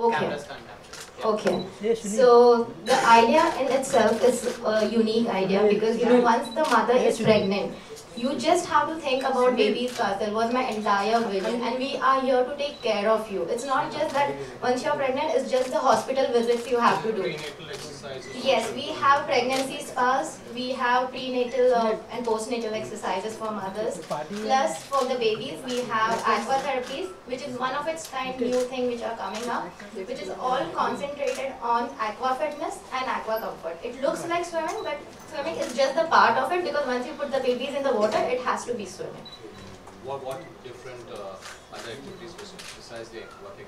Okay. cameras can't capture. Yeah. Okay. So the idea in itself is a unique idea because once the mother is pregnant, you just have to think about baby's castle was my entire vision, and we are here to take care of you. It's not just that once you're pregnant, it's just the hospital visits you have to do. Prenatal exercises. Yes, we have pregnancy spas, we have prenatal and postnatal exercises for mothers. Plus, for the babies, we have aqua therapies, which is one of its kind new thing which are coming up, which is all concentrated on aqua fitness and aqua comfort. It looks like swimming, but swimming is just the part of it because once you put the babies in the water, it has to be swimming. What different other activities besides the aquatic?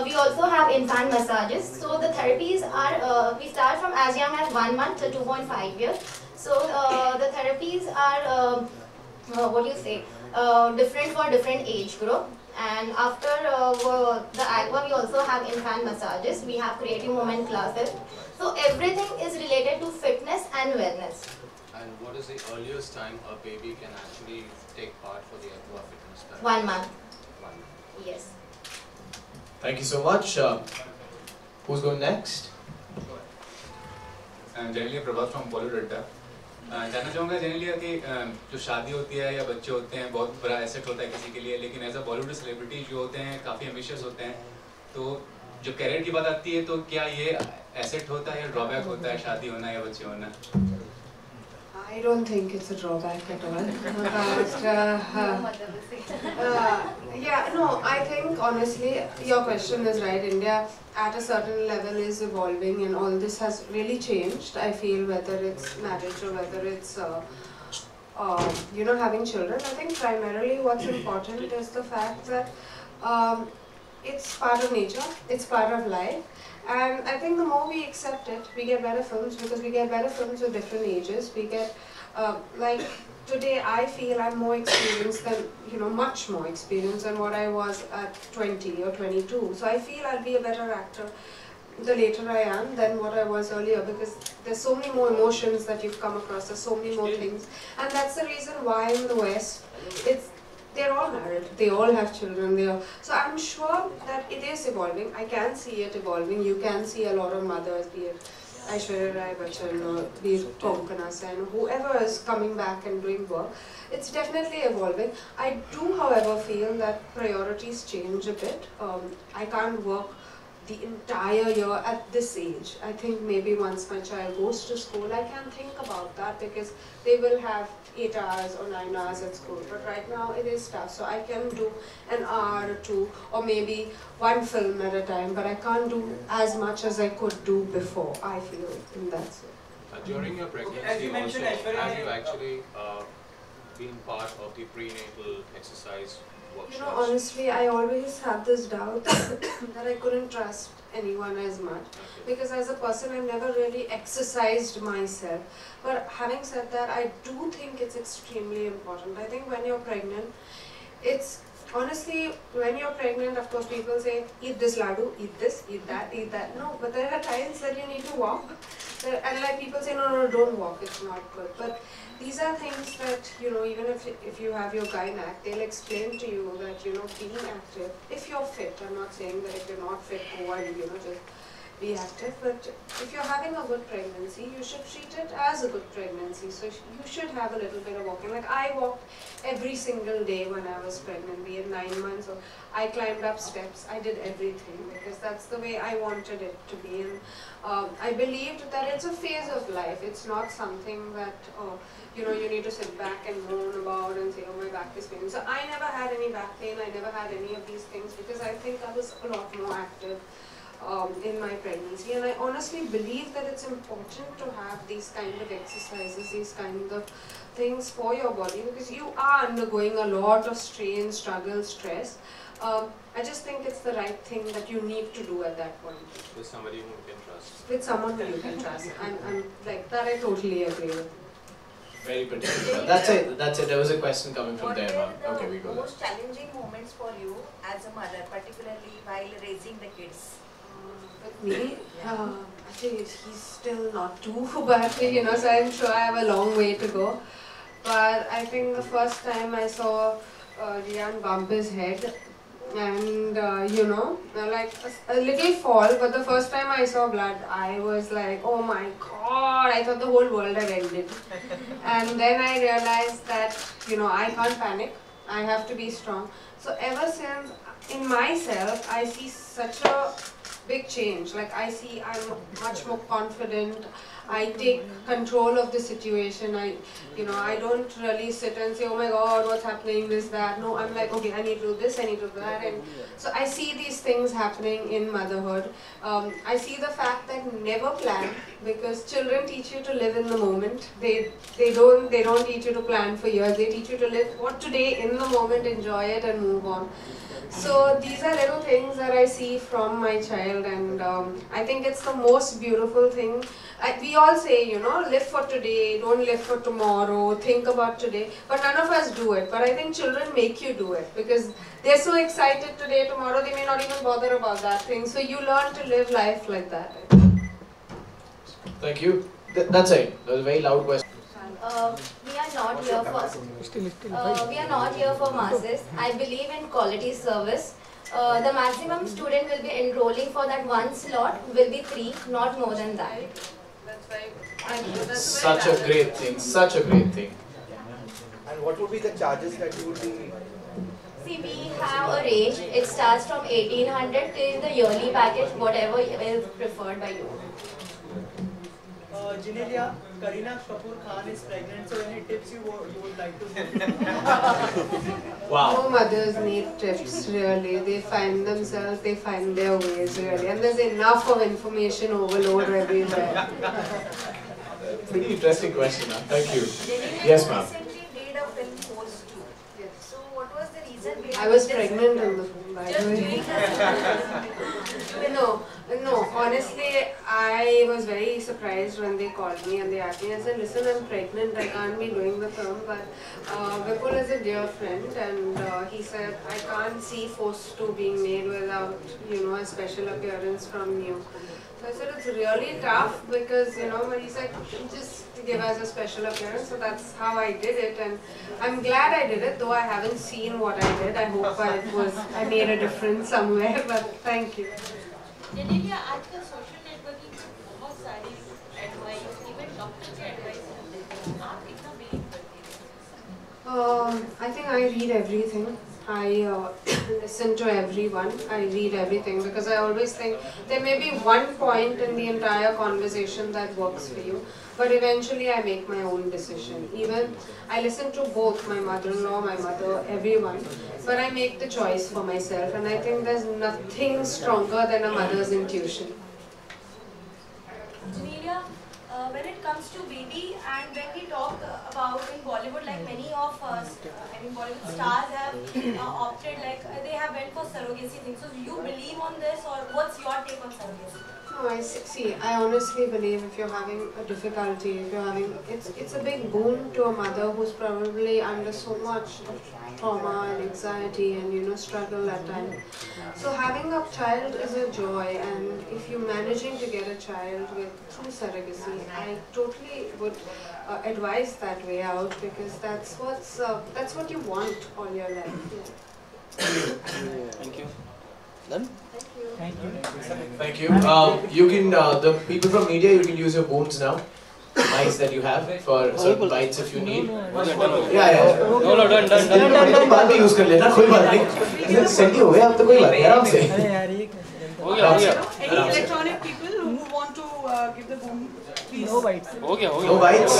We also have infant massages. So the therapies are, we start from as young as 1 month to 2.5 years. So the therapies are, different for different age group. And after the aqua, we also have infant massages. We have creative movement classes. So everything is related to fitness and wellness. And what is the earliest time a baby can actually take part for the aqua fitness therapy? 1 month. 1 month. Yes. Thank you so much. Who's going next? Genelia Prabhat from Bollywood Adda. जानना चाहूँगा जेनेलिया कि जो शादी होती है या बच्चे होते हैं बहुत बड़ा एसेट होता है किसी के लिए, लेकिन एज अ बॉलीवुड सेलिब्रिटी जो होते हैं काफ़ी एम्बिशियस होते हैं, तो जो कैरियर की बात आती है तो क्या ये एसेट होता है या ड्रॉबैक होता है शादी होना या बच्चे होना? I don't think it's a drawback at all. I think honestly your question is right. India at a certain level is evolving and all this has really changed. I feel whether it's marriage or whether it's having children. I think primarily what's important is the fact that it's part of nature, it's part of life. And I think the more we accept it, we get better films because we get better films with different ages. We get, like today I feel I'm more experienced than, much more experienced than what I was at 20 or 22. So I feel I'll be a better actor the later I am than what I was earlier because there's so many more emotions that you've come across, there's so many more things. And that's the reason why in the West, they're all married, they all have children, so I'm sure that it is evolving. I can see it evolving. You can see a lot of mothers, be it Aishwarya Rai Bachchan or be it Konkana Sen, whoever is coming back and doing work. It's definitely evolving. I do, however, feel that priorities change a bit. I can't work the entire year at this age. I think maybe once my child goes to school, I can think about that because they will have 8 hours or 9 hours at school. But right now it is tough. So I can do an hour or two or maybe one film at a time, but I can't do as much as I could do before, I feel, and that's it. During your pregnancy have you actually been part of the prenatal exercise workshops? Honestly, I always have this doubt that I couldn't trust anyone as much because as a person I've never really exercised myself. But having said that, I do think it's extremely important. I think when you're pregnant, honestly, when you're pregnant, of course people say, eat this laddu, eat this, eat that, eat that. No, but there are times that you need to walk. And like people say, no, don't walk, it's not good. But these are things that, even if you have your gynac, they'll explain to you that, being active, if you're fit, I'm not saying that if you're not fit, go and, just be active, but if you're having a good pregnancy, you should treat it as a good pregnancy. So you should have a little bit of walking. Like I walked every single day when I was pregnant, be it 9 months, or I climbed up steps, I did everything because that's the way I wanted it to be. And I believed that it's a phase of life. It's not something that, you need to sit back and moan about and say, oh, my back is paining. So I never had any back pain, I never had any of these things because I think I was a lot more active in my pregnancy, and I honestly believe that it's important to have these kind of exercises, these kind of things for your body because you are undergoing a lot of strain, struggle, stress. I just think it's the right thing that you need to do at that point. With somebody who you can trust. With someone who you can trust. I'm like that. I totally agree with. Very particular. That's it. There was a question coming from there, ma'am. Okay, we go. What were the most challenging moments for you as a mother, particularly while raising the kids? With me, actually he's still not too bad, so I'm sure I have a long way to go. But I think the first time I saw Rian bump his head, and you know, like a little fall, but the first time I saw blood, I was like, oh my god, I thought the whole world had ended. And then I realized that, you know, I can't panic, I have to be strong. So ever since, in myself, I see such a big change. Like I see I'm much more confident, I take control of the situation. I don't really sit and say, oh my god, what's happening, this, that. No, I'm like, okay, I need to do this, I need to do that. And so I see these things happening in motherhood. I see the fact that never plan, because children teach you to live in the moment. They don't teach you to plan for years. They teach you to live for today, in the moment, enjoy it and move on. So these are little things that I see from my child, and I think it's the most beautiful thing. We all say, you know, live for today, don't live for tomorrow, think about today, but none of us do it. But I think children make you do it, because they're so excited today, tomorrow they may not even bother about that thing. So you learn to live life like that. Thank you. That's it. That was a very loud question. We are not here for we are not here for masses. I believe in quality service. The maximum student will be enrolling for that one slot will be 3, not more than that. That's Such a great thing. Such a great thing. And what would be the charges that you would be? See, we have a range. It starts from 1800 till the yearly package, whatever is preferred by you. Genelia, Kareena Kapoor Khan is pregnant, so any tips you would like to give? Wow. No mothers need tips, really. They find themselves, they find their ways, really. And there's enough of information overload everywhere. Pretty interesting question, ma'am. Thank you. Genelia, Yes, ma'am. recently did a film Post 2. Yes. So what was the reason behind I was this? pregnant in the film, by Just the doing way. this. No, honestly, I was very surprised when they called me and they asked me. I said, listen, I'm pregnant, I can't be doing the film, but Vipul is a dear friend, and he said, I can't see Post 2 being made without, you know, a special appearance from you. So I said, it's really tough, because, you know, but he said, just give us a special appearance. So that's how I did it, and I'm glad I did it, though I haven't seen what I did. I hope I made a difference somewhere, but thank you. Genelia आजकल social networking में बहुत सारी advice, even doctor की advice होती है, आप कितना believe करते हैं? I think I read everything. I listen to everyone. I read everything, because I always think there may be one point in the entire conversation that works for you, but eventually I make my own decision. Even I listen to both my mother-in-law, my mother, everyone, but I make the choice for myself, and I think there's nothing stronger than a mother's intuition. Genelia, when it comes to baby, and when we talk about in Bollywood, like many of us, Bollywood stars have opted, like they have went for surrogacy things. So do you believe on this, or what's your take on surrogacy? No, I honestly believe if you're having a difficulty, it's a big boon to a mother who's probably under so much trauma and anxiety and, you know, struggle at times. So having a child is a joy, and if you're managing to get a child through surrogacy, I totally would advise that way out, because that's what you want all your life. Yeah. Thank you. Done? Thank you. Thank you. You can, the people from media, you can use your boons now. Mics that you have for certain bites if you need. Yeah. No, done. बाद में use कर लेना, कोई बात नहीं. Send हो गया, अब तो कोई बात नहीं, आराम से. हो गया. Any electronic people who want to give the boom, please. No bites. हो गया. No bites.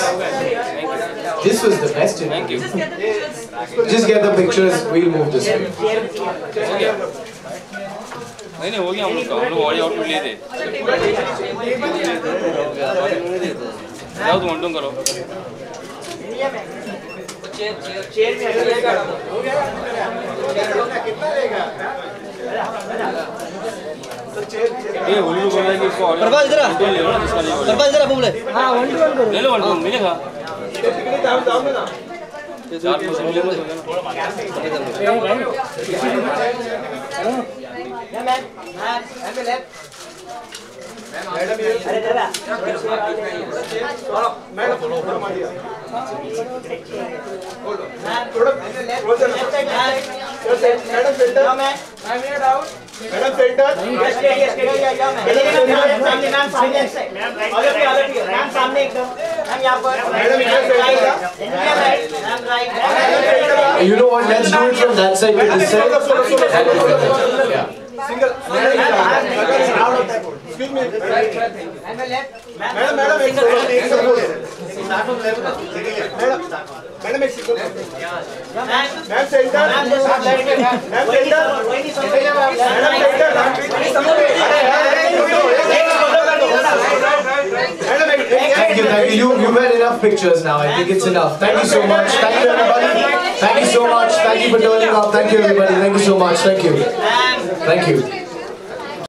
This was the best. Thank you. Just get the pictures. Just get the pictures. We'll move this way. हो गया. नहीं हो गया हम लोग का. हम लोग ऑडी आउटपुट ले थे. जाओ तुम अंडों करो. चेयर में हो गया. कितना लेगा? ये हुल्लू बोल रहा है कि इसको ऑडी प्रभात इधर आ. ले लो ना जिसका नहीं. प्रभात इधर आ बोले. हाँ 1 to 1 करो. ले लो 1 to 1 मिलेगा. कितने दाम ना? 4% ले लो. Yeah, man. And the left. You know what? Let's do it from that side to this side. Yeah. Excuse me. Madam, एक मैडम एक second ma'am centre Thank you. You've had enough pictures now. I think it's enough. Thank you so much. Thank you everybody. Thank you so much. Thank you for turning up. Thank you everybody. Thank you so much. Thank you. Thank you.